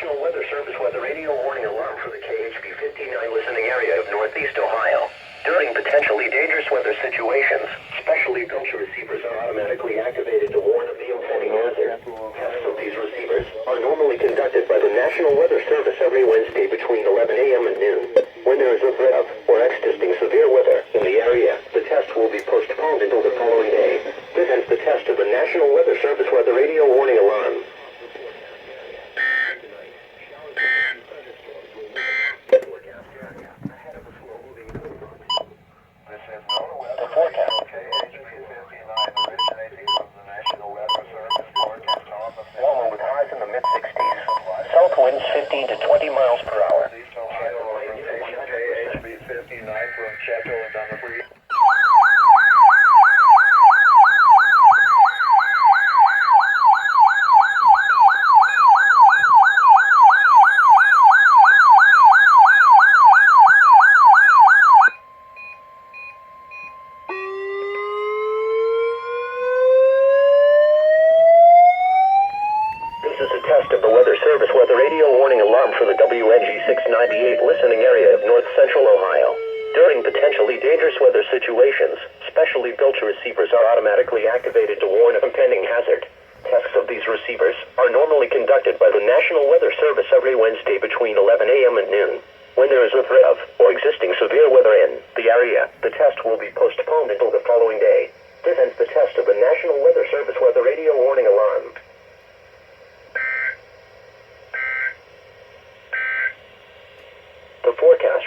National Weather Service weather radio warning alarm for the KHB-59 listening area of Northeast Ohio. During potentially dangerous weather situations, specially built receivers are automatically activated to warn of the impending hazard. Tests of these receivers are normally conducted by the National Weather Service every Wednesday between 11 a.m. and noon. When there is a threat of or existing severe weather in the area, the test will be postponed until the following day. This ends the test of the National Weather Service weather radio warning alarm. The forecast. Warmer with highs in the mid-60s. South winds 15 to 20 miles per hour. KHB-59 from Chateau and down the free. This is a test of the Weather Service weather radio warning alarm for the WNG 698 listening area of north central Ohio. During potentially dangerous weather situations, specially built receivers are automatically activated to warn of impending hazard. Tests of these receivers are normally conducted by the National Weather Service every Wednesday between 11 a.m. and noon. When there is a threat of or existing severe weather in the area, the test will be postponed until the following day. This ends the test of the National Weather Service weather radio warning alarm. The forecast